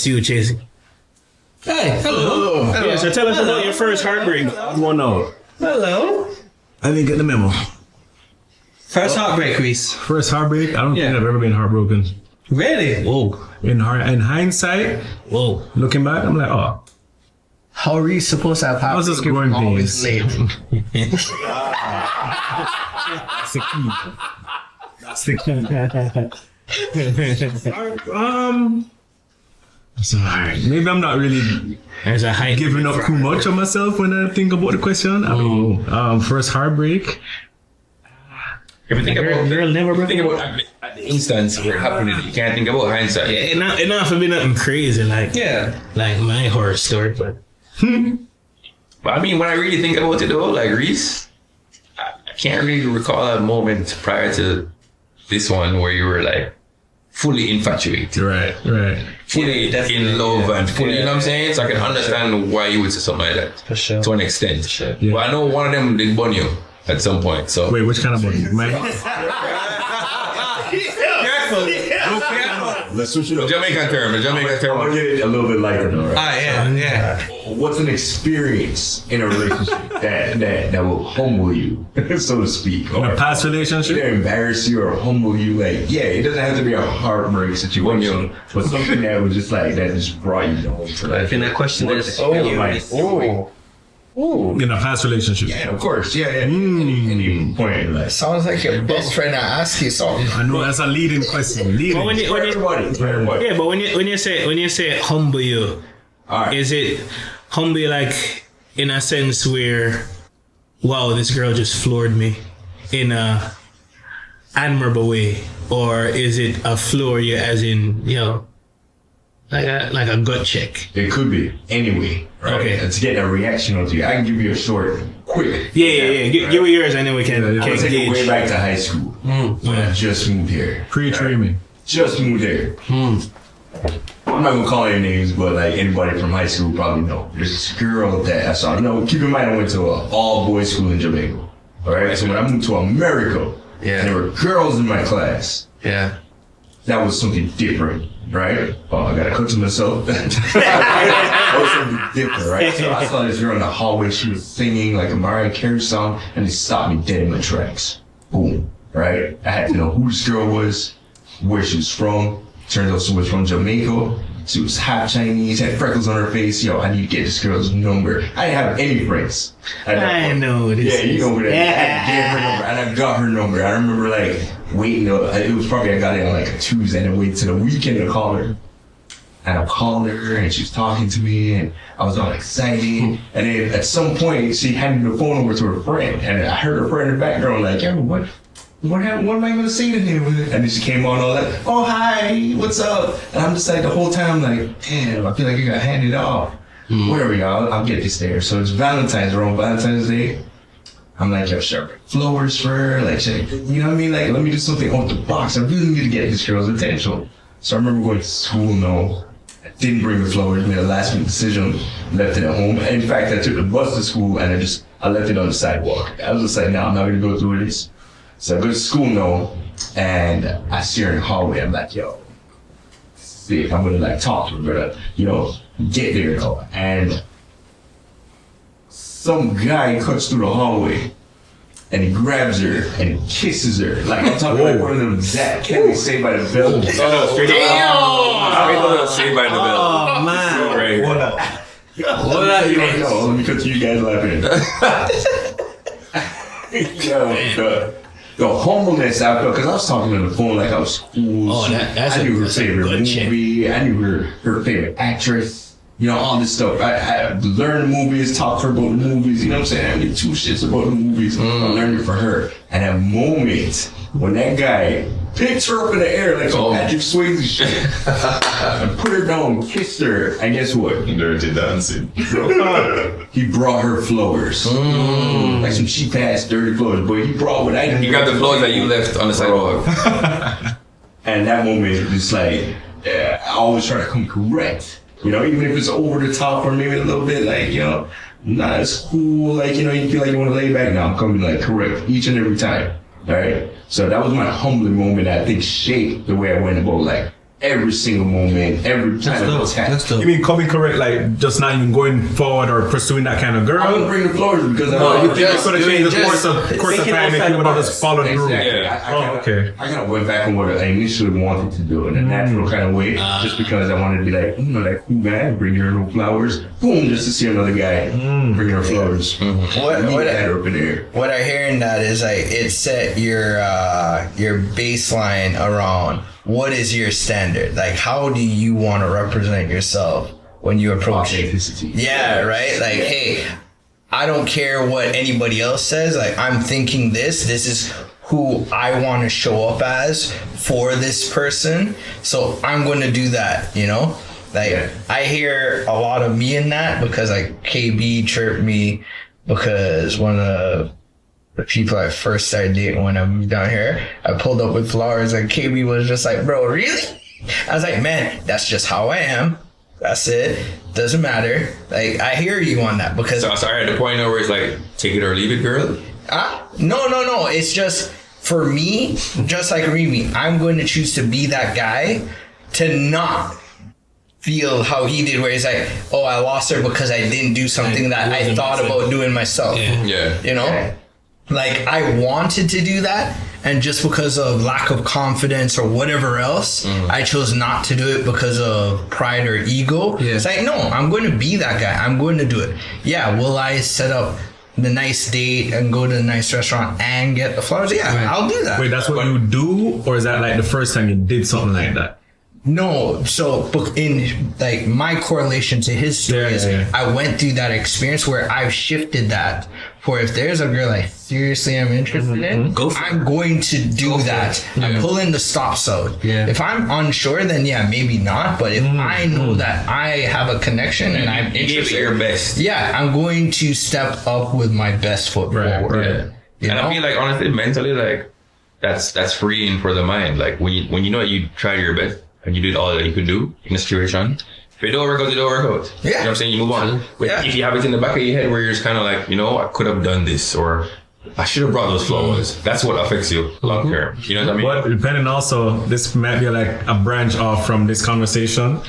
see you chasing. Hey, hello. Hello. Yeah, so tell us about your first heartbreak. One out. Hello. I didn't get the memo. First heartbreak, Reese. First heartbreak? I don't think I've ever been heartbroken. Really? Whoa. In hindsight, whoa. Looking back, I'm like, oh. How are you supposed to have I was just growing pains. That's the key. Sorry. Maybe I'm not really giving up too much of myself when I think about the question. I don't know. First heartbreak. If you think about the instance where it happened, you can't think about hindsight. It not for be nothing crazy like my horror story, but I mean, when I really think about it though, like Reese, I can't really recall a moment prior to this one where you were like fully infatuated. Right. Fully in love and fully, you know what I'm saying? So I can understand why you would say something like that. For sure. To an extent. Sure. Yeah. But I know one of them did burn you at some point. So wait, which kind of bunny? Let's switch it up. Jamaican term. I'm gonna get it a little bit lighter though, right? yeah. What's an experience in a relationship that will humble you, so to speak? In a past relationship? Either embarrass you or humble you. Like, it doesn't have to be a heartbreak situation, but something that was just like, that just brought you down to I think that question is in a past relationship. Yeah, of course. Yeah. Any point in life. sounds like your best friend asked you something. I know that's a leading question. But when you say humble you, right. Is it humble like in a sense where, wow, this girl just floored me in a admirable way, or is it a floor you as in like a gut check? It could be anyway, right? Okay. To get a reaction onto you, I can give you a short, quick. Yeah. Give me yours, and then we can I'll take gauge. it way back to high school when I just moved here. Pre-dreaming. Just moved here. I'm not gonna call any names, but like anybody from high school probably know. There's this girl that I saw. No, keep in mind I went to an all-boys school in Jamaica. All right, so when I moved to America, and there were girls in my class. Yeah. That was something different, right? Oh, I gotta cut to myself. That was something different, right? So I saw this girl in the hallway. She was singing like a Mariah Carey song, and it stopped me dead in my tracks. Boom, right? I had to know who this girl was, where she was from. Turns out she was from Jamaica. She was half Chinese, had freckles on her face. Yo, I need to get this girl's number. I didn't have any friends. I know this. Yeah, you know what I gave her number, and I got her number. I remember like waiting. It was probably I got it on like a Tuesday, and I waited till the weekend to call her. And I called her, and she was talking to me, and I was all excited. And then at some point, she handed the phone over to her friend, and I heard her friend in the background like, "Yeah, what happened? What am I gonna say to him?" And then she came on all that, "Oh, hi, what's up?" And I'm just like, the whole time, like, damn, I feel like I got handed off. Whatever, y'all, I'll get this there. So it's Valentine's, or on Valentine's Day. I'm like, yo, should I bring flowers for her? Like, you know what I mean? Like, let me do something off the box. I really need to get this girl's attention. So I remember going to school, I didn't bring the flowers, made a last minute decision, left it at home. In fact, I took the bus to school, and I left it on the sidewalk. I was just like, I'm not gonna go through this. So I go to school and I see her in the hallway. I'm like, yo, see, I'm gonna like talk to her, but get there though. And some guy cuts through the hallway and he grabs her and he kisses her. Like I'm talking like one of them Zach Kelly Saved by the Bell. Saved by the Bell. Oh man. Right. What up, you don't know? Let me cut to you guys laughing. The humbleness I felt, because I was talking on the phone like I was cool. Oh, that's I knew her a favorite good movie. I knew her favorite actress. All this stuff. I learned movies, talked to her about the movies. You know what I'm saying? I knew 2 shits about the movies. I learned it for her. And that moment when that guy picked her up in the air like some Patrick Swayze shit and put her down, kissed her, and guess what? Dirty dancing. He brought her flowers. Like some cheap ass dirty flowers, but he brought what I didn't. He got the flowers that you left on the sidewalk. And that moment is just like, I always try to come correct. Even if it's over the top or maybe a little bit like, not as cool, like, you feel like you want to lay back. Now I'm coming like correct each and every time. All right. So that was my humbling moment that I think shaped the way I went about like every single moment, every time it was happening. That's dope. You mean coming correct, like just not even going forward or pursuing that kind of girl? I would bring the flowers because You think just you could have doing changed the just course of thinking time if outside you would have the just followed through? Exactly. Oh, okay. I kind of went back on what I initially wanted to do in a natural kind of way, just because I wanted to be like, like cool guy, bring her no flowers, boom, just to see another guy bring her flowers. What Up in there. what I hear in that is like it set your baseline around what is your standard? Like how do you want to represent yourself when you approach it? Authenticity. Yeah, right? Like, hey, I don't care what anybody else says. Like I'm thinking this is who I want to show up as for this person. So I'm going to do that, you know? Like I hear a lot of me in that because like KB chirped me because one of the people I first started dating when I moved down here, I pulled up with flowers and KB was just like, bro, really? I was like, man, that's just how I am. That's it. Doesn't matter. Like, I hear you on that because... So sorry, at the point where it's like, take it or leave it, girl? No. It's just, for me, just like Remy, I'm going to choose to be that guy to not feel how he did where he's like, oh, I lost her because I didn't do something that I thought about doing myself. Yeah. You know? Like, I wanted to do that, and just because of lack of confidence or whatever else, I chose not to do it because of pride or ego. Yeah. It's like, no, I'm going to be that guy. I'm going to do it. Yeah, will I set up the nice date and go to the nice restaurant and get the flowers? Yeah, I'll do that. Wait, that's what you do? Or is that like the first time you did something like that? No, so in like my correlation to his story is I went through that experience where I've shifted that for if there's a girl I seriously am interested in, I'm going to do that. I'm pulling the stops out. Yeah. If I'm unsure, then yeah, maybe not. But if I know that I have a connection and I'm You give interested, it your best. yeah, I'm going to step up with my best foot forward. You And know? I feel like honestly, mentally, like that's freeing for the mind. Like when you know you tried your best and you did all that you could do in a situation. If it don't work out, it don't work out. Yeah. You know what I'm saying? You move on. But if you have it in the back of your head where you're just kind of like, you know, I could have done this or I should have brought those flowers. That's what affects you long term. You know what I mean? But depending also, this might be like a branch off from this conversation.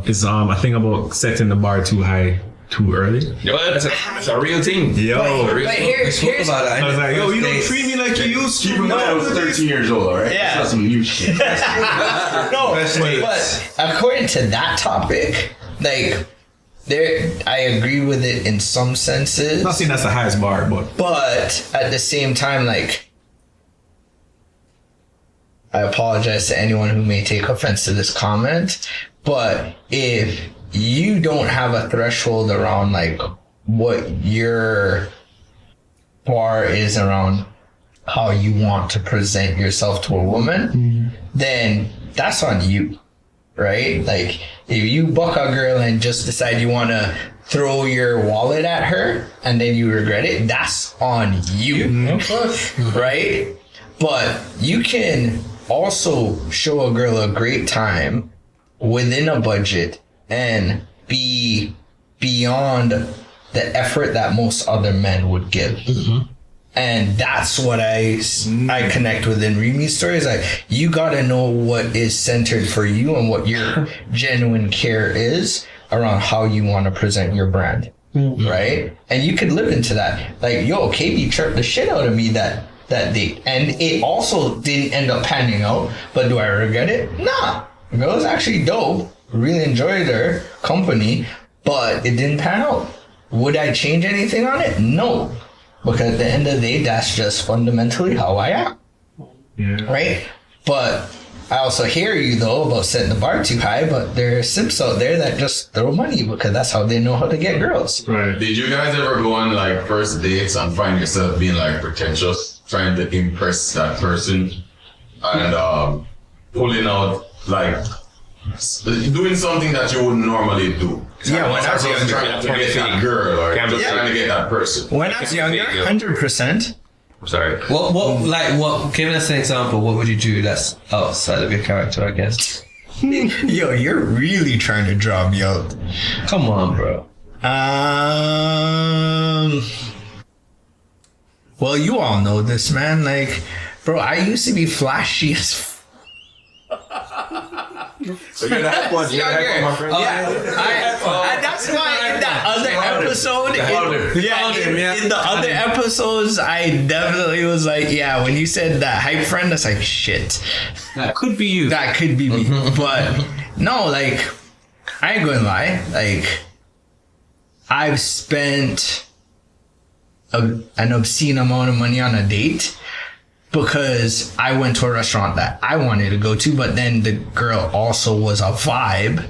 Is I think about setting the bar too high too early. Yo, that's a real thing. Yo. But here's about it. I was like, yo, you don't treat me like you used to. Keep in mind, I was 13 years old, alright? Yeah. That's some new shit. No, but according to that topic, like I agree with it in some senses. I'm not saying that's the highest bar, But at the same time, like, I apologize to anyone who may take offense to this comment, but if you don't have a threshold around like what your bar is around how you want to present yourself to a woman, then that's on you, right? Like, if you buck a girl and just decide you want to throw your wallet at her and then you regret it, that's on you, right? But you can also show a girl a great time within a budget and be beyond the effort that most other men would give. And that's what I connect with in Remy's story. Is like, you gotta know what is centered for you and what your genuine care is around how you want to present your brand, right? And you could live into that. Like, yo, KB chirped the shit out of me that date, and it also didn't end up panning out. But do I regret it? Nah, it was actually dope. Really enjoyed her company, but it didn't pan out. Would I change anything on it? No. Because at the end of the day, that's just fundamentally how I am. Yeah. Right? But I also hear you, though, about setting the bar too high, but there are simps out there that just throw money because that's how they know how to get girls. Right. Did you guys ever go on like first dates and find yourself being like pretentious, trying to impress that person and pulling out like doing something that you wouldn't normally do? Yeah, when I was Just trying to get that girl or just trying to get that person. When I was younger, 100%. I'm sorry. What? Give us an example. What would you do that's outside of your character? I guess. Yo, you're really trying to draw me out. Come on, bro. Well, you all know this, man. Like, bro, I used to be flashy as So you're the hype one. You're the hype one, my friend. And that's why in that other episode, in the other episodes, I definitely was like, yeah, when you said that hype friend, that's like, shit. That could be you. That could be me. But no, like, I ain't gonna lie. Like, I've spent an obscene amount of money on a date because I went to a restaurant that I wanted to go to, but then the girl also was a vibe.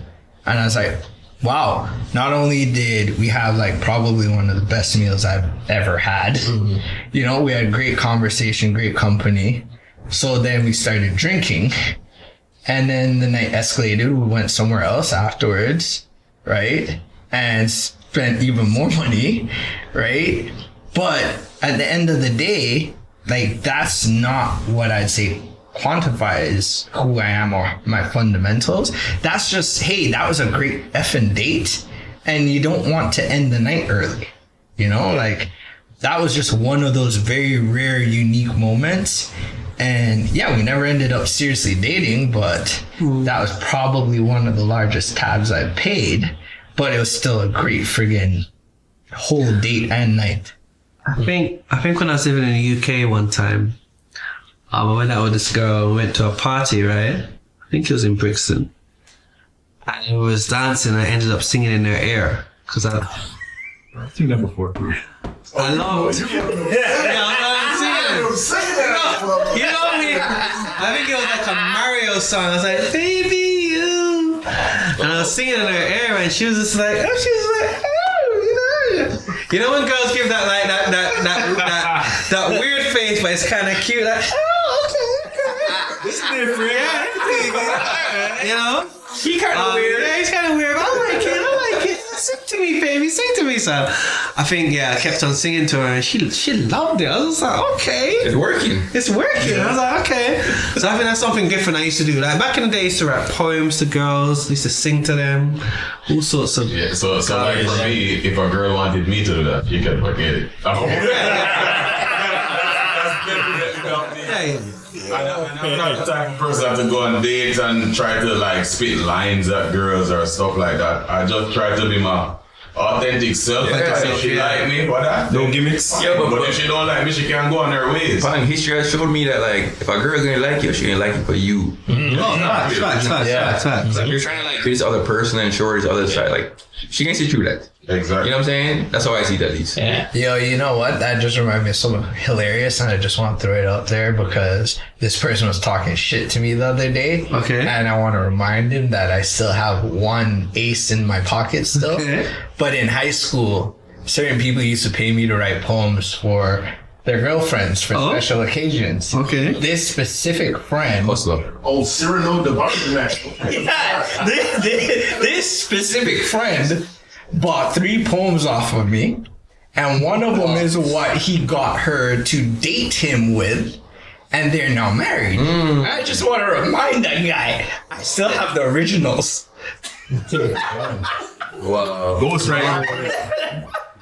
And I was like, wow, not only did we have like probably one of the best meals I've ever had, you know, we had great conversation, great company. So then we started drinking, and then the night escalated. We went somewhere else afterwards, right? And spent even more money, right? But at the end of the day, like, that's not what I'd say quantifies who I am or my fundamentals. That's just, hey, that was a great effing date, and you don't want to end the night early. You know, like, that was just one of those very rare, unique moments. And yeah, we never ended up seriously dating, but that was probably one of the largest tabs I paid. But it was still a great friggin' whole date and night. I think when I was living in the UK one time, I went out with this girl, we went to a party, right? I think it was in Brixton. And we was dancing, and I ended up singing in her ear. Cause I've seen that before. I loved it. I'm singing. You know me? I think it was like a Mario song. I was like, baby, you. And I was singing in her ear, and she was just like, you know when girls give that like that weird face, but it's kind of cute, like, oh, okay. It's different, yeah. You know, he kind of weird. Yeah, he's kind of weird. But I like it. Sing to me, baby. Sing to me, son. I think I kept on singing to her, and she loved it. I was like, okay, It's working. I was like, okay. So I think that's something different I used to do. Like back in the day, I used to write poems to girls. I used to sing to them. All sorts of. Yeah, so like for me, if a girl wanted me to do that, you can forget it. I'm not the type of person to go on dates and try to like spit lines at girls or stuff like that. I just try to be my authentic self. If she like me, no gimmicks. Yeah, but if she don't like me, she can go on her ways. History has showed me that like if a girl's gonna like you, she gonna like you for you. Facts. If you're trying to like this other person and show her this other side, like she can see through that. Exactly. You know what I'm saying? That's how I see that, at least. Yeah. Yo, you know what? That just reminded me of something hilarious, and I just want to throw it out there because this person was talking shit to me the other day. Okay. And I want to remind him that I still have one ace in my pocket still. Okay. But in high school, certain people used to pay me to write poems for their girlfriends for special occasions. Okay. This specific friend. Hustler. Oh, Cyrano de Bartolome. Yeah, this specific friend bought 3 poems off of me, and one of them is what he got her to date him with, and they're now married. I just want to remind that guy, I still have the originals. Wow. Ghostwriter.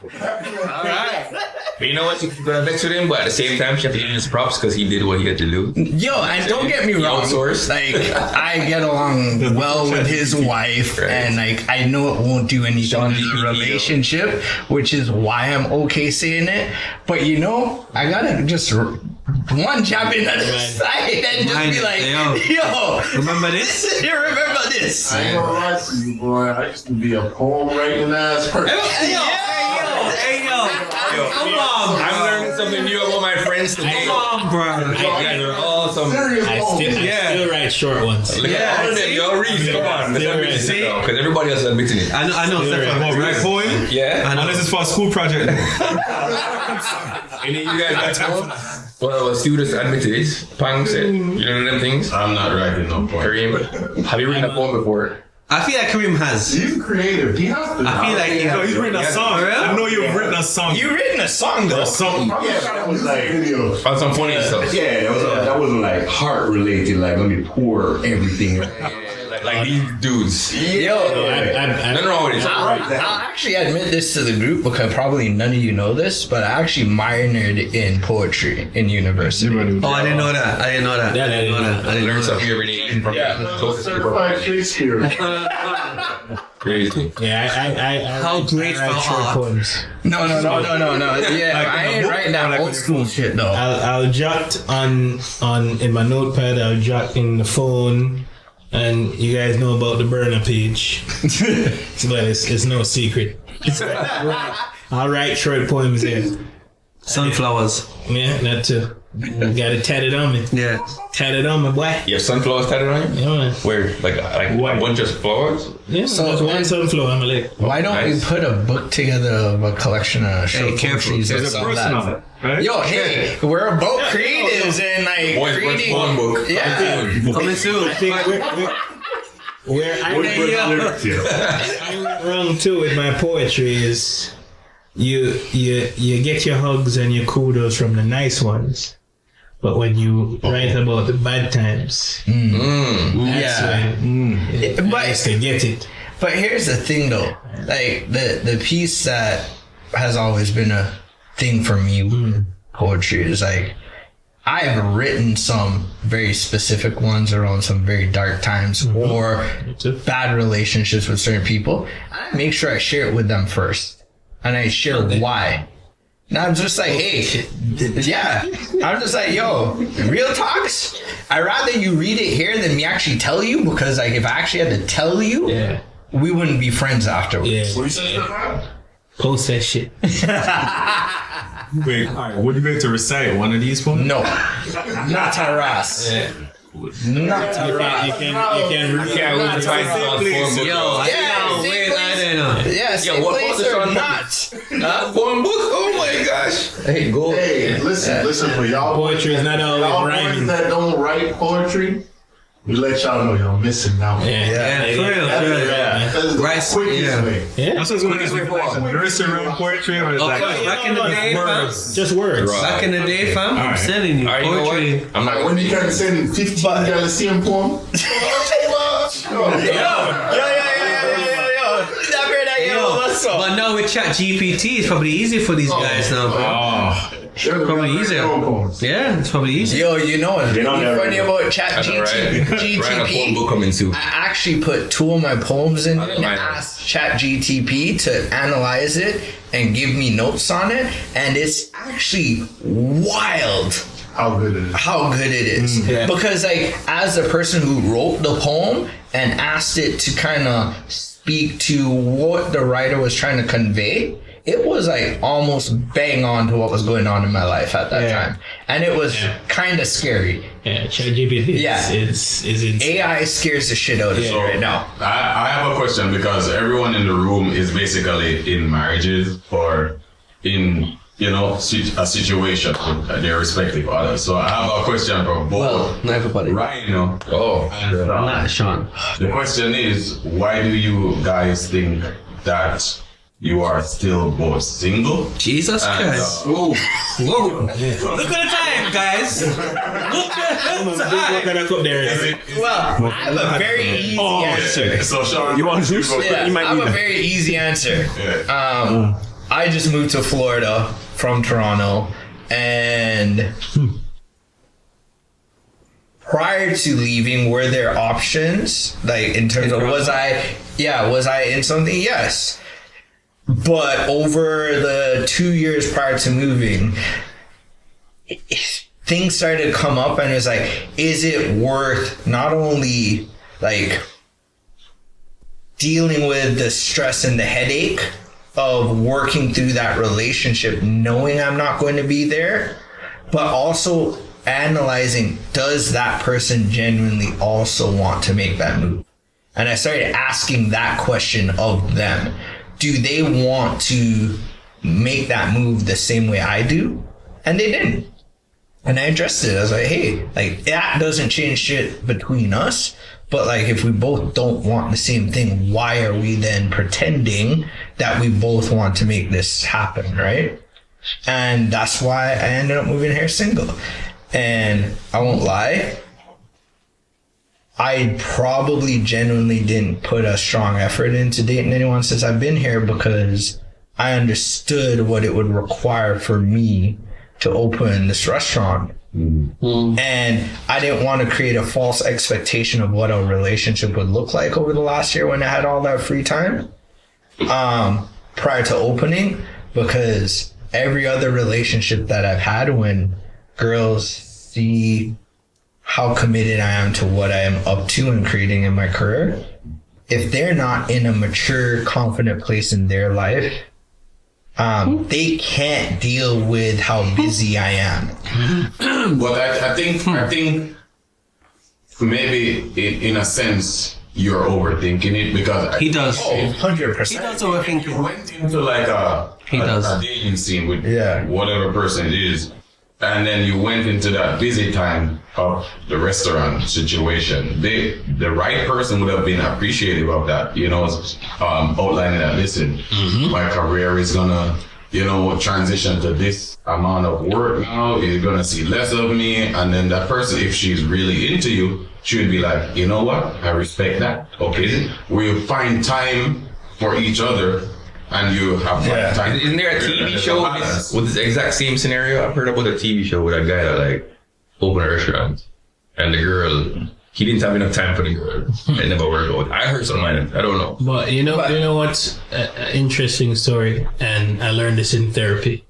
Alright. But you know what? You're gonna vex with him, but at the same time, she have to give him his props because he did what he had to do. Yo, and don't get me wrong. Outsourced. Like, I get along well with his wife, and like, I know it won't do anything to the relationship, which is why I'm okay saying it. But you know, I gotta just one jab in at the side and just be like, yo, remember this? You remember this? I ain't gonna lie to you, boy. I used to be a poem writing ass person. Hey, yo. Come on, I'm learning something new about my friends today. Come on, bro. You guys are awesome. Serious I poem. still write short ones. Look at all of them. Y'all read. Come on. Let's admit it. See? Because everybody else is admitting it. I know. What, right poem? Yeah. Unless it's for a school project. Any of you guys got poem? Well, students admitted it. Pang said, you know them things? I'm not writing no point. Kareem, have you written a poem before? I feel like Kareem has. He's creative. He has to. I feel like he No, has. he's written a song. I know you've written a song. You written a song though. Something. Yeah, that was like videos. On some funny stuff. Yeah, that wasn't like heart related. Like let me pour everything. Like Like these dudes. Yo, Nothing wrong with it. I'll actually admit this to the group because probably none of you know this, but I actually minored in poetry in university. Oh, I didn't know that. I didn't know that. Yeah, I didn't know that. I didn't know Learn that. something every day from Certified Shakespeare. Crazy. Yeah, How I graceful write short art. poems. No. Yeah, I ain't writing that old school shit though. I'll jot on in my notepad. I'll jot in the phone, and you guys know about the burner page, but it's no secret. I'll write short poems there. Sunflowers. Yeah, that too. You got it tatted on me. Yeah. Tatted on me, boy. You have sunflowers tatted on you? Yeah, man. Where? Like a bunch of flowers? Yeah, So, there's one sunflower on my leg. Why don't we Nice. put a book together of a collection of short careful. poetries or There's a something person like on that? it, right? Yo, hey, we're about creatives and like Boys Brunch creating. poem book. Yeah. Coming soon. I think where I went wrong too with my poetry is you get your hugs and your kudos from the nice ones, but when you write about the bad times, that's when But I used to get it. But here's the thing though, like the piece that has always been a thing for me with poetry is like I've written some very specific ones around some very dark times or bad relationships with certain people. I make sure I share it with them first, and I share why. And I'm just like, hey, yeah. I'm just like, yo, real talks. I'd rather you read it here than me actually tell you, because like if I actually had to tell you, Yeah, we wouldn't be friends afterwards. yeah. Post that shit. Wait, all right. Would you be able to recite one of these poems? No, not Taras. Not Taras. You can read. Yeah, we'll find out poem book. Yo, I Yeah, know. same Wait, place. I didn't know. Yeah, same what place was it or on? not. Poem book? Oh my gosh. Hey, go. Hey, listen for y'all. Poetry is not always Y'all rhyming. boys that don't write poetry, we let y'all know y'all missing out. Yeah, for real, for real. That's the Right, quickest yeah. way. Yeah. That's what's going to be like some nursery rhyme poetry, or it's Of like course, back in the day, fam. Words. Just words. Back in the day, fam. I'm Alright. telling you, All right, you know poetry. what? I'm not When you can send 15 Galician poem. But now with Chat GPT, it's probably easier for these guys now, bro. Probably easier. Yeah, it's probably easier. Yo, you know what's Get on really there, funny right? about Chat That's all right. Write a poem book GTP? coming soon. I actually put 2 of my poems in I and don't mind. asked Chat GTP to analyze it and give me notes on it, and it's actually wild How good it is. how good it is. Yeah. Because like as the person who wrote the poem and asked it to kind of speak to what the writer was trying to convey, it was like almost bang on to what was going on in my life at that Yeah. time, and it was kind of scary. Yeah, ChatGPT. Yeah. is insane. AI scares the shit out of me right now. I have a question, because everyone in the room is basically in marriages or in, you know, a situation with their respective others. So I have a question for both. Well, not everybody. Rhino. Oh. And, Not Sean. the question is, why do you guys think that you are still both single? Jesus And, Christ. Whoa. Look at the time, guys. Look at the time. Look up there. Well, I have a very easy answer. So Sean, You want juice? Yeah, You might I have need a that. very easy answer. Yeah. I just moved to Florida from Toronto, and prior to leaving, were there options? Like in terms of was I in something? Yes. But over the 2 years prior to moving, things started to come up, and it was like, is it worth not only like dealing with the stress and the headache of working through that relationship, knowing I'm not going to be there, but also analyzing, does that person genuinely also want to make that move? And I started asking that question of them. Do they want to make that move the same way I do? And they didn't. And I addressed it. I was like, hey, like that doesn't change shit between us. But like, if we both don't want the same thing, why are we then pretending that we both want to make this happen, right? And that's why I ended up moving here single. And I won't lie, I probably genuinely didn't put a strong effort into dating anyone since I've been here, because I understood what it would require for me to open this restaurant. And I didn't want to create a false expectation of what a relationship would look like over the last year when I had all that free time prior to opening, because every other relationship that I've had, when girls see how committed I am to what I am up to and creating in my career, if they're not in a mature, confident place in their life, they can't deal with how busy I am. But I think maybe in a sense you're overthinking it, because He does. 100%. He does overthink you it. went into like a dating scene with whatever person it is, and then you went into that busy time of the restaurant situation. The right person would have been appreciative of that, outlining that, listen, my career is gonna, transition to this amount of work now. You're gonna see less of me. And then that person, if she's really into you, she would be like, you know what? I respect that. Okay. We'll find time for each other, and you have time. Isn't there a TV show with this exact same scenario? I've heard about a TV show with a guy that like opened a restaurant, and the girl, he didn't have enough time for the girl. It never worked out. I heard something like that. I don't know. But you know what's an interesting story, and I learned this in therapy.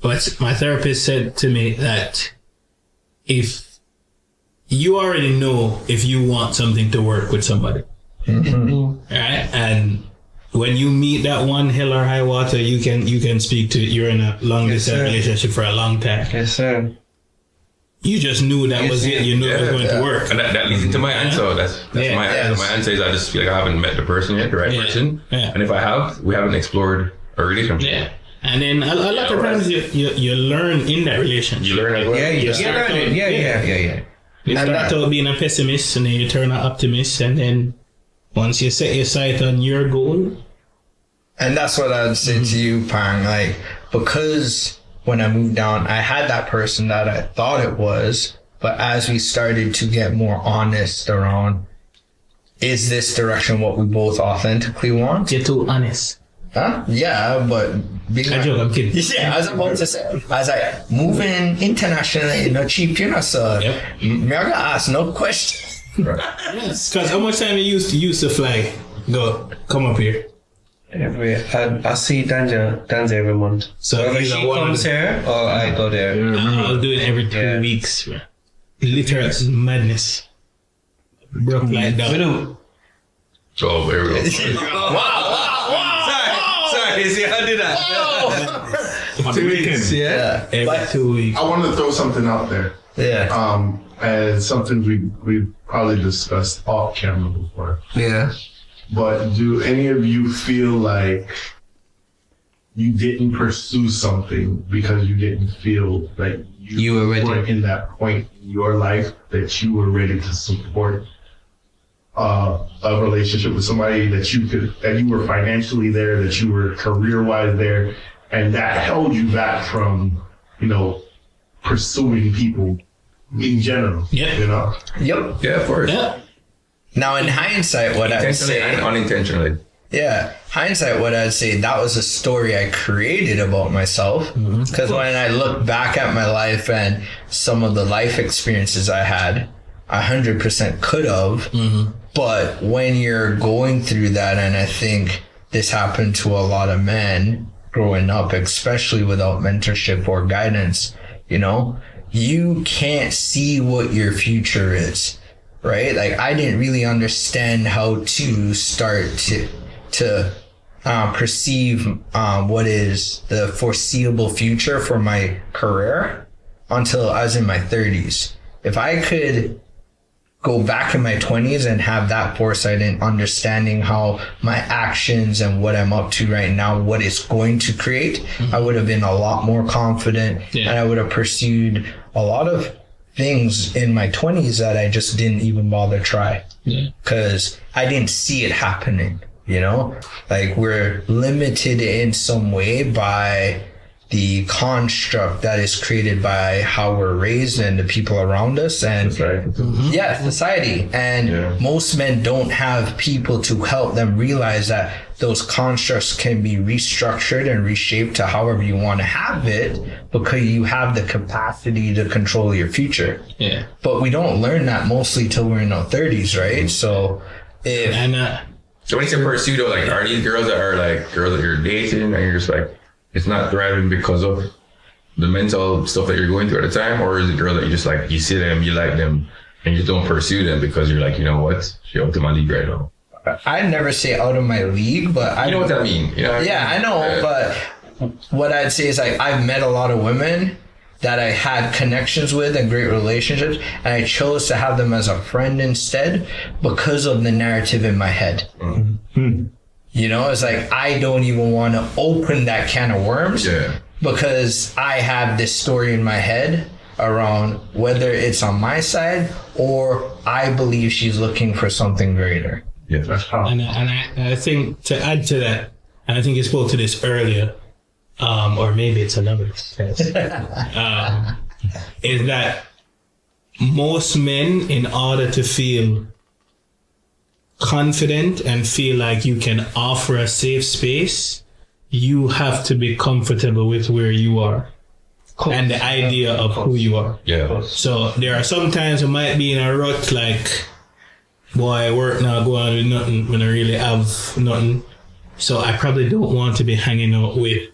But my therapist said to me that if you already know if you want something to work with somebody, right? And when you meet that one hell or high water, you can speak to it. You're in a long distance relationship for a long time. Yes, sir. You just knew that was it. You knew it was going to work. And that leads into my answer. That's my answer. My answer is I just feel like I haven't met the person yet, the right person. Yeah. And if I have, we haven't explored a relationship. Yeah. And then a lot of times you learn in that relationship. You learn as well. Yeah, you start out, yeah. You start out being a pessimist, and then you turn an optimist, and then once you set your sight on your goal. And that's what I'd say to you, Pang. Like, because when I moved down, I had that person that I thought it was, but as we started to get more honest around, is this direction what we both authentically want? You're too honest. Huh? Yeah, but being I joke, I'm kidding. Yeah, I was about to say, I was like, moving internationally, cheap, so me I gotta ask no question. Yes, because how much time you used to fly? Come up here. I see Danza every month. So whether she comes here or I go there. I'll do it every 2 weeks. Literal madness. Broke like that. Oh, very well. Wow. Sorry, see how I did that? 2 weekends. Yeah. Every 2 weeks. I wanted to throw something out there. Yeah. As something we probably discussed off camera before. Yeah. But do any of you feel like you didn't pursue something because you didn't feel like you were ready? were in that point in your life that you were ready to support a relationship with somebody that you were financially there, that you were career-wise there, and that held you back from, pursuing people in general? Yeah. Yep. Yeah, of course. Yeah. Now, in hindsight, what I'd Intentionally say, and unintentionally. what I'd say, that was a story I created about myself. Because when I look back at my life and some of the life experiences I had, 100% could have. But when you're going through that, and I think this happened to a lot of men growing up, especially without mentorship or guidance, you can't see what your future is. Right? Like, I didn't really understand how to start to perceive what is the foreseeable future for my career until I was in my 30s. If I could go back in my 20s and have that foresight and understanding how my actions and what I'm up to right now, what it's going to create, I would have been a lot more confident, and I would have pursued a lot of things in my 20s that I just didn't even bother try because I didn't see it happening. Like, we're limited in some way by the construct that is created by how we're raised and the people around us and society. And most men don't have people to help them realize that those constructs can be restructured and reshaped to however you want to have it, because you have the capacity to control your future. Yeah. But we don't learn that mostly till we're in our 30s, right? So if so when you say pursue though, like, are these girls that are like girls that you're dating and you're just like, it's not thriving because of the mental stuff that you're going through at the time, or is it girls that you just like, you see them, you like them, and you just don't pursue them because you're like, you know what, you're out of my league right now? I'd never say out of my league, but You know what that means? You know what I mean? I know, but what I'd say is like I've met a lot of women that I had connections with and great relationships, and I chose to have them as a friend instead because of the narrative in my head. You know, it's like I don't even want to open that can of worms because I have this story in my head around whether it's on my side or I believe she's looking for something greater. Yeah, that's how. And I think to add to that, and I think you spoke to this earlier, or maybe it's another test, is that most men, in order to feel confident and feel like you can offer a safe space, you have to be comfortable with where you are and the idea of who you are. Yeah. So there are some times I might be in a rut, like, boy, work now, go on with nothing when I really have nothing. So I probably don't want to be hanging out with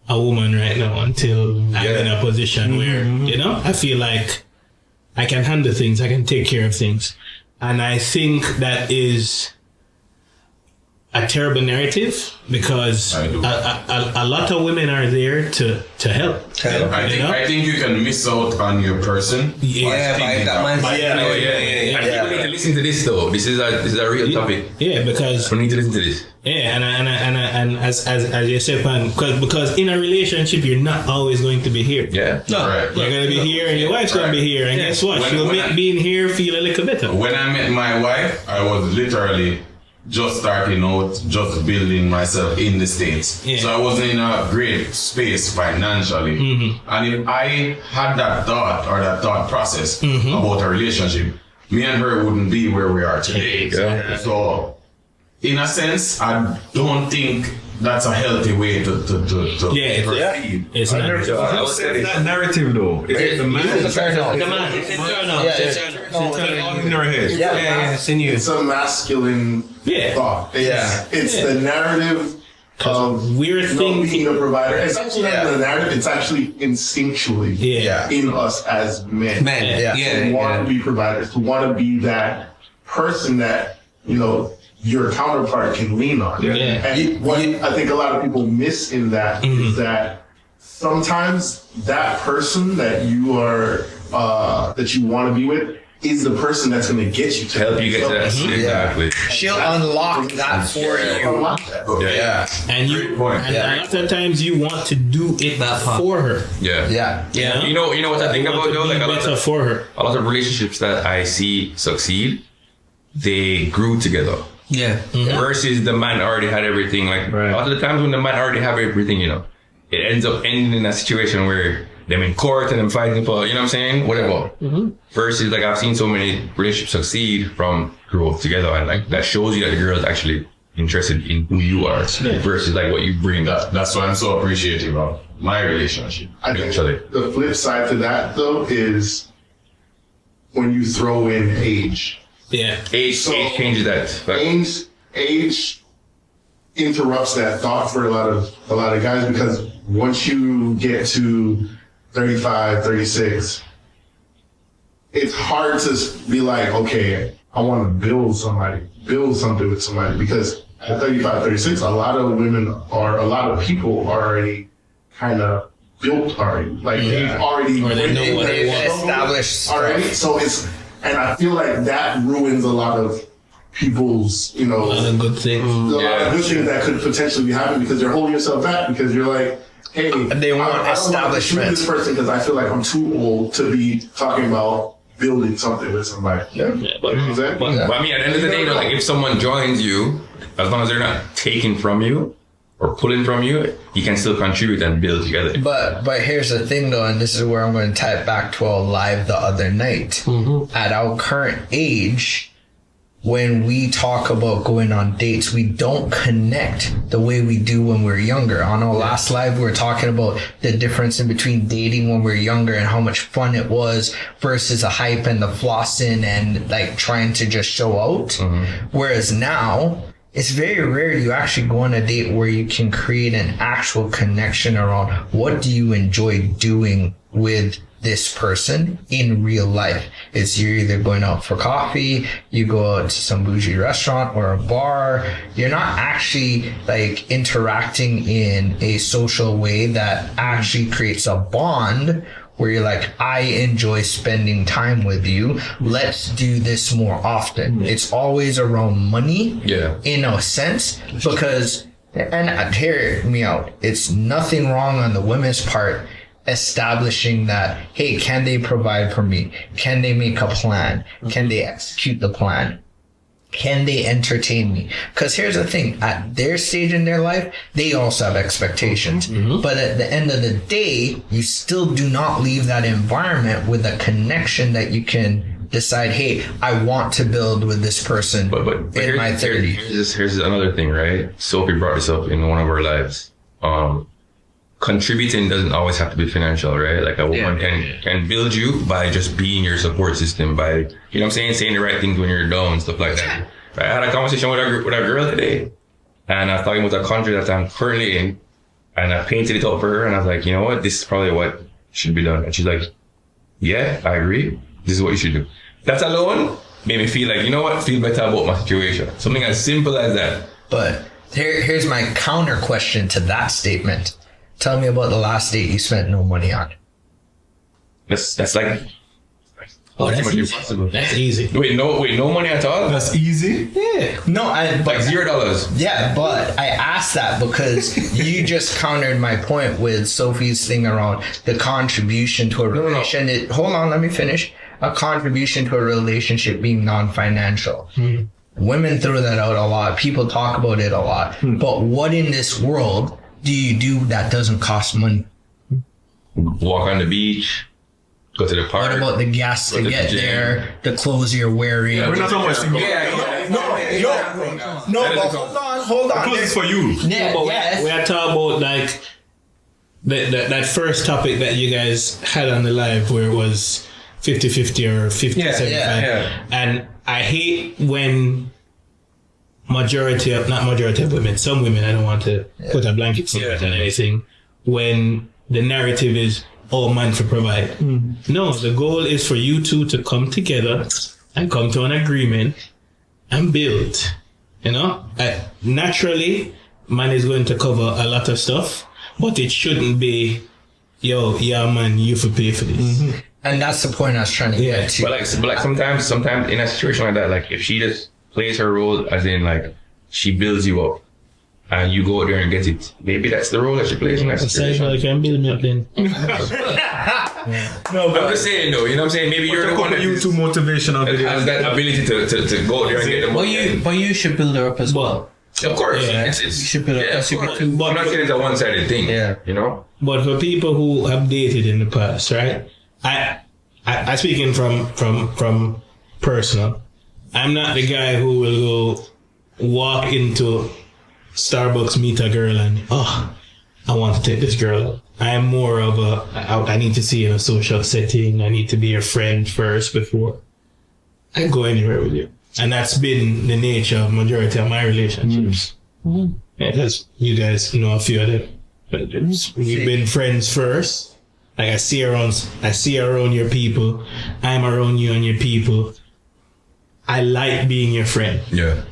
a woman right now until I'm in a position where, you know, I feel like I can handle things, I can take care of things. And I think that is a terrible narrative because a lot of women are there to help. I think you can miss out on your person. And people need to listen to this though. This is a real topic. Yeah, because we need to listen to this. Yeah, and as you said, man, because in a relationship you're not always going to be here. Yeah, no, right. You're gonna be here, and your wife's gonna be here, and guess what? She'll make being here feel a little better. When I met my wife, I was literally just starting out, just building myself in the States. Yeah. So I wasn't in a great space financially. And if I had that thought process about a relationship, me and her wouldn't be where we are today. Yeah. So in a sense, I don't think that's a healthy way to proceed. It's not. Who said that narrative though? Is it the man? It's internal. All in our head. It's in you. It's a masculine thought. It's the narrative of we're not being a provider. It's actually not the narrative. It's actually instinctually in us as men. To want to be providers, to want to be that person that, you know, your counterpart can lean on. And what I think a lot of people miss in that is that sometimes that person that you are that you want to be with is the person that's going to get you to help you get to that. Exactly. She'll unlock that for you. Unlock that. And you, and a lot of times you want to do it for her. Yeah. You know what I think about though? Like a lot of relationships that I see succeed, they grew together. Versus the man already had everything. Like a lot of the times when the man already have everything, you know, it ends up ending in a situation where them in court and them fighting for, you know what I'm saying? Whatever. Versus like I've seen so many relationships succeed from growth together, and like that shows you that the girl is actually interested in who you are versus like what you bring. That's why I'm so appreciative of my relationship. I think the flip side to that though is when you throw in age. Age changes that. Age interrupts that thought for a lot of guys, because once you get to 35, 36, it's hard to be like, okay, I want to build something with somebody, because at 35, 36, a lot of people are already kind of built already. Like they've already established already. So and I feel like that ruins a lot of people's, you know, a lot of good things. A lot of good things that could potentially be happening, because you're holding yourself back because you're like, hey, they want establishment. I don't want to this person because I feel like I'm too old to be talking about building something with somebody. But I mean, at the end of the day, like if someone joins you, as long as they're not taking from you, or pulling from you, you can still contribute and build together. But here's the thing though, and this is where I'm going to tie it back to our live the other night. At our current age, when we talk about going on dates, we don't connect the way we do when we're younger. On our last live, we were talking about the difference in between dating when we're younger and how much fun it was versus the hype and the flossing and like trying to just show out. Whereas now, it's very rare you actually go on a date where you can create an actual connection around what do you enjoy doing with this person in real life. It's you're either going out for coffee, you go out to some bougie restaurant or a bar. You're not actually like interacting in a social way that actually creates a bond where you're like, I enjoy spending time with you. Let's do this more often. It's always around money in a sense because, and hear me out, it's nothing wrong on the women's part establishing that, hey, can they provide for me? Can they make a plan? Can they execute the plan? Can they entertain me? Because here's the thing, at their stage in their life, they also have expectations. But at the end of the day, you still do not leave that environment with a connection that you can decide, hey, I want to build with this person in my 30s. Here's another thing, right? Sophie brought this up in one of our lives. Contributing doesn't always have to be financial, right? Like a woman can build you by just being your support system, by, you know what I'm saying, saying the right things when you're down, stuff like that. I had a conversation with a girl today, and I was talking about a country that I'm currently in, and I painted it out for her, and I was like, you know what, this is probably what should be done. And she's like, yeah, I agree. This is what you should do. That alone made me feel like, you know what, feel better about my situation. Something as simple as that. But here's my counter question to that statement. Tell me about the last date you spent no money on. That's like, that's easy. That's easy. Wait, no money at all? That's easy. Yeah. No, like $0. Yeah, but I asked that because you just countered my point with Sophie's thing around the contribution to a relationship. Hold on, let me finish. A contribution to a relationship being non-financial. Women throw that out a lot. People talk about it a lot. But what in this world do you do that doesn't cost money? Walk on the beach, go to the park. What about the gas to get there, the clothes you're wearing? We're not talking about Hold on. Clothes is for you. Yeah, we are talking about like that first topic that you guys had on the live where it was 50-50 or 50-75. And I hate when not majority of women, some women, I don't want to put a blanket on anything, when the narrative is all man for provide. No, the goal is for you two to come together and come to an agreement and build. You know, naturally, man is going to cover a lot of stuff, but it shouldn't be, man, you for pay for this. And that's the point I was trying to get to. But like sometimes in a situation like that, like if she just plays her role as in like she builds you up and you go out there and get it, maybe that's the role that she plays in that situation. You can build me up then. No, but I'm just saying though, you know what I'm saying? Maybe you're the one that YouTube motivational that has that ability to go out there and get the money. But you should build her up as well. Of course. Yeah. You should build her up. I'm not saying it's a one-sided thing. Yeah. You know? But for people who have dated in the past, right? I speaking from personal. I'm not the guy who will go walk into Starbucks, meet a girl, and I want to take this girl out. I'm more of I need to see you in a social setting. I need to be your friend first before I go anywhere with you. And that's been the nature of majority of my relationships. Yeah, that's, you guys know a few of them. But we've been friends first. Like I see around your people. I'm around you and your people. I like being your friend. Yeah.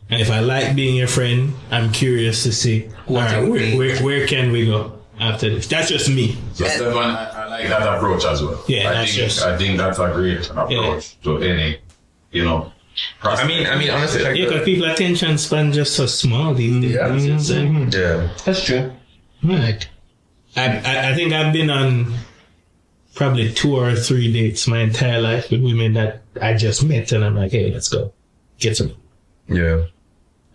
And if I like being your friend, I'm curious to see, where can we go after this? That's just me. So Stefan, I like that approach as well. Yeah, I think that's a great approach to any, I mean, honestly, like, because people attention span just so small these days. yeah, That's true. Like, I think I've been on probably 2 or 3 dates my entire life with women that I just met, and I'm like, hey, let's go get some. yeah.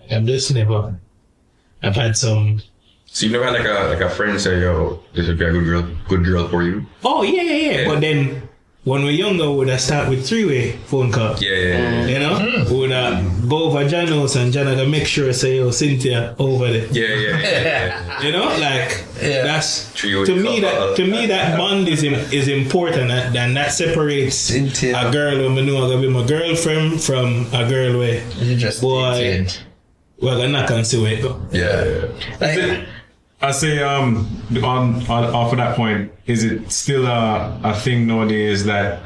I've just never. I've had some So you never had like a friend say, "Yo, this would be a good girl for you." Oh yeah. But then when we're younger, we'd have start with 3-way phone call. Yeah. You know, we'd go over John house and John had make sure say, "Yo, Cynthia over there." Yeah. You know, like that's Three-way to me call. that bond is important, and that separates Cynthia. a girl who I know gonna be my girlfriend from a girl where You just boy, well, I'm not gonna see where it go. Yeah. like, I say on off of that point, is it still a thing nowadays that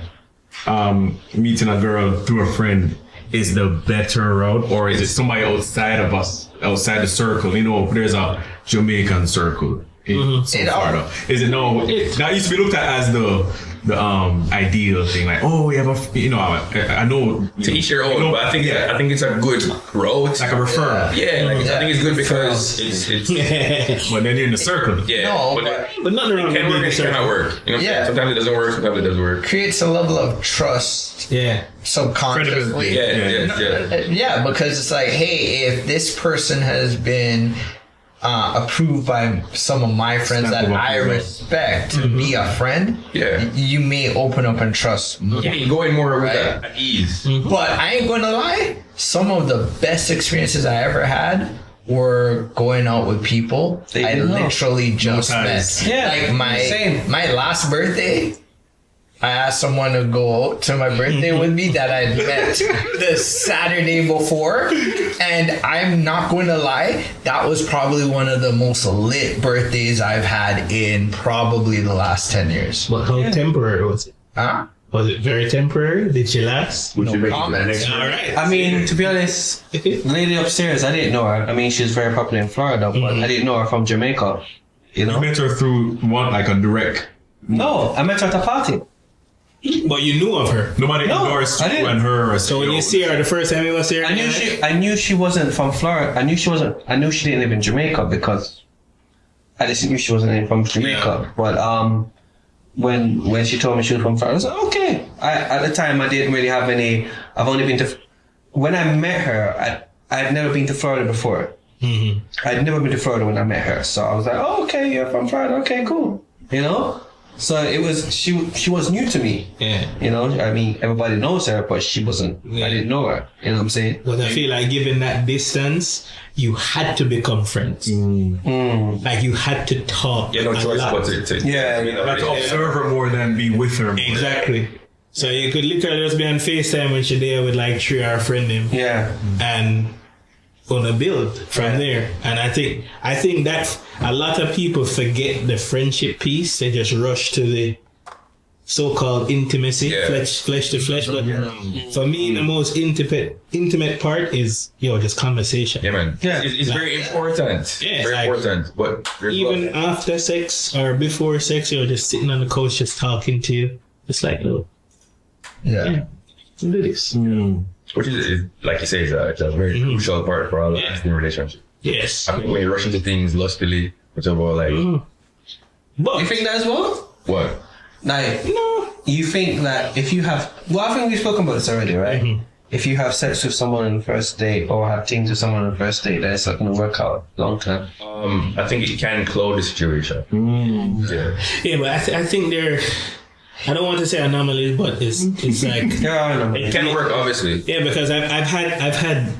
meeting a girl through a friend is the better route, or is it somebody outside of us, outside the circle? You know, there's a Jamaican circle in some Florida. Is it no? That used to be looked at as the ideal thing, like, oh, we have a, I know To each your own, but I think it's a good road. like a referral. I think it's good because it's But then you're in the circle. No, But nothing wrong it can with work, being it cannot certain. work. You know what I'm Yeah. saying? Sometimes it doesn't work, sometimes it does work. creates a level of trust Yeah. subconsciously. Yeah. Yeah, because it's like, hey, if this person has been approved by some of my friends Stamp that of I approval. respect to be a friend, Yeah. you may open up and trust more. Yeah, you go in more with Right. that at ease. But I ain't gonna lie, some of the best experiences I ever had were going out with people I literally just ties. met. Yeah, Like same. my last birthday, I asked someone to go out to my birthday with me that I'd met the Saturday before. And I'm not going to lie, that was probably one of the most lit birthdays I've had in probably the last 10 years. But how temporary was it? Huh? Was it very temporary? Did she last? Would you make it to the comments. next All round? right. I mean, to be honest, the lady upstairs, I didn't know her. I mean, she's very popular in Florida, but I didn't know her from Jamaica. You You know? met her through like a direct. No, I met her at a party. But you knew of her. Nobody No, endorsed I you didn't. and her. So when you see her the first time you was here, I knew she wasn't from Florida. I knew she didn't live in Jamaica because I just knew she wasn't from Jamaica. But when she told me she was from Florida, I was like, okay. At the time I didn't really have any. I've only been to. When I met her, I'd never been to Florida before. I'd never been to Florida when I met her, so I was like, oh, okay, you're from Florida, okay, cool. You know. So it was she was new to me. Yeah. You know, I mean, everybody knows her, but she wasn't. Yeah. I didn't know her. You know what I'm saying? But I feel like given that distance, you had to become friends. Like you had to talk. You had no a choice lot. but to Yeah, you know, Not to observe her more than be with her. More. Exactly. So you could literally just be on FaceTime when she's there with like 3 or friend him Yeah. and gonna build from there. And I think that a lot of people forget the friendship piece. They just rush to the so-called intimacy, Yeah. flesh to flesh. But for me, the most intimate part is just conversation. Yeah, man. Yeah. It's very important. Yeah, Very like- important. But there's Even love. after sex or before sex, you're just sitting on the couch, just talking to you. It's like, look, Yeah. do this. Which is like you say, it's a very crucial part for all lasting relationship. Yes. I think when you rush into things lustily, whichever, like, But You think that as well? what? Like, you think that if you have, well, I think we've spoken about this already, right? If you have sex with someone on the first date or have things with someone on the first date, that it's not going to work out long term. I think it can cloud the situation. Yeah. yeah, but I think they're. I don't want to say anomalies, but it's like Yeah, I know. It can work, obviously. yeah, because I've had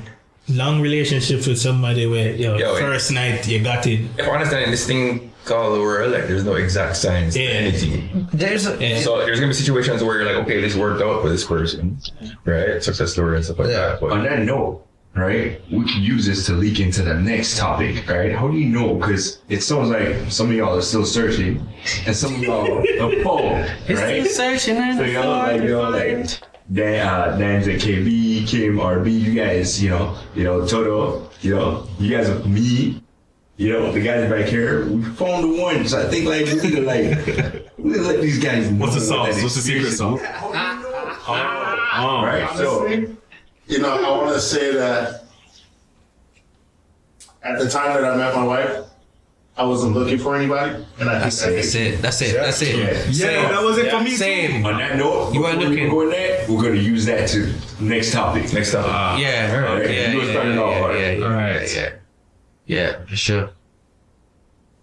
long relationships with somebody where Yo, first night you got it. If I understand this thing called the world, like there's no exact science to Yeah. anything. There's a, Yeah. So there's gonna be situations where you're like, okay, this worked out for this person, right? Success story and stuff like Yeah. that. But On that note, right, we could use this to leak into the next topic, right? How do you know? Because it sounds like some of y'all are still searching, and some of y'all are full, right? Searching and So y'all like Dan's and KB, Kim, RB, you guys, Toto, you guys are me, the guys back here. We found the one, so I think like we need to let these guys know. What's the what that sauce? What's the secret experience sauce? is. Right, so I want to say that at the time that I met my wife, I wasn't looking for anybody, and I think That's it. Yeah, that was it for me. Same. on that note, You are before we looking- go in there, we're gonna use that to next topic. next up. Yeah. Alright, you were starting off hard. Yeah, for sure.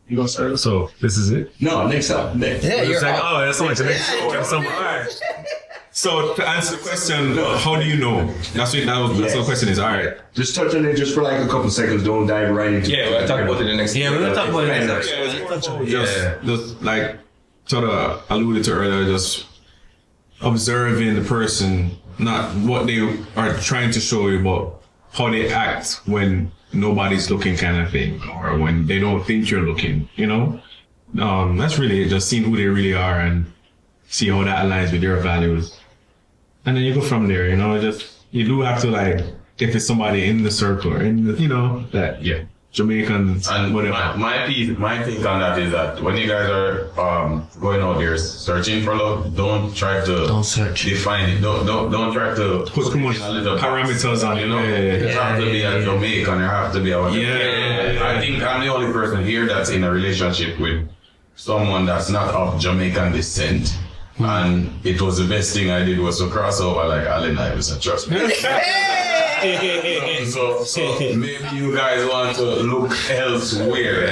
You gonna start us? So this is it. No, next up. Next. Yeah, It's you're like, up. oh, that's so much next show. Or something. All right. So to answer the question, how do you know? That's what the question is. All right. Just touch on it just for like a couple seconds. Don't dive right into Yeah, we'll talk about it in the next. Yeah, we're gonna talk about it next. Just like sort of alluded to earlier, just observing the person, not what they are trying to show you, but how they act when nobody's looking, kind of thing, or when they don't think you're looking. You know, that's really it. Just seeing who they really are and see how that aligns with your values, and then you go from there. You know, you do have to, like, if it's somebody in the circle or in the, you know, that Jamaicans And whatever. my take on that is that when you guys are going out there searching for love, don't try to define it. Don't try to Put too much in a little box. parameters on it. You know, you have to be a Jamaican. You have to be a I think I'm the only person here that's in a relationship with someone that's not of Jamaican descent. And it was the best thing I did was to cross over like Allen Iverson, trust me. So maybe you guys want to look elsewhere.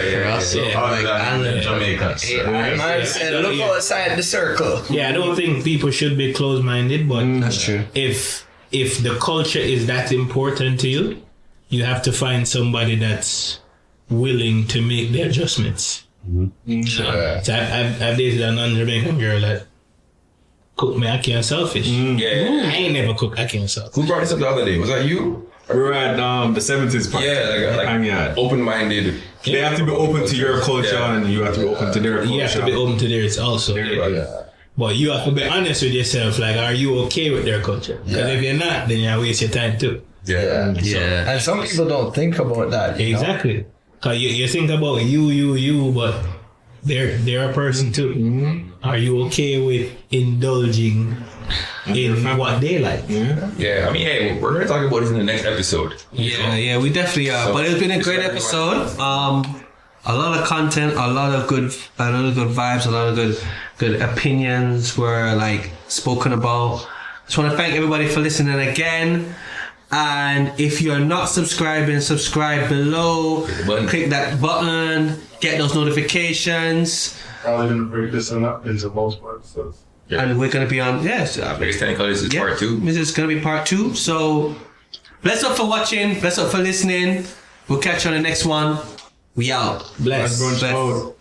Other than Jamaica. I said, look outside the circle. Yeah, I don't think people should be closed-minded, but That's true. if the culture is that important to you, you have to find somebody that's willing to make the adjustments. So I've dated a non-Jamaican girl that cooked me ackee and selfish. Yeah. I ain't never cooked ackee and selfish. Who brought this up the other day? Was that you? We were at the 70s party. Yeah, like open-minded. They have to be open to your culture, and you have to be open to their culture. You have to be open to theirs also. But you have to be honest with yourself. Like, are you okay with their culture? Because if you're not, then you waste your time too. Yeah. And some people don't think about that. You know? Exactly. Because you think about you, but they're a person too. Are you okay with indulging in what they like? Yeah, I mean, hey, we're gonna talk about this in the next episode. Yeah, we definitely are. But it's been a great episode. A lot of content, a lot of good vibes, a lot of good opinions were like spoken about. Just want to thank everybody for listening again. And if you're not subscribing, subscribe below. Click that button. Get those notifications. Probably gonna break this one up into multiple episodes. And we're gonna be on Next technical, this is part 2. This is gonna be part 2. So bless up for watching. Bless up for listening. We'll catch you on the next one. We out. Bless. Brunch mode.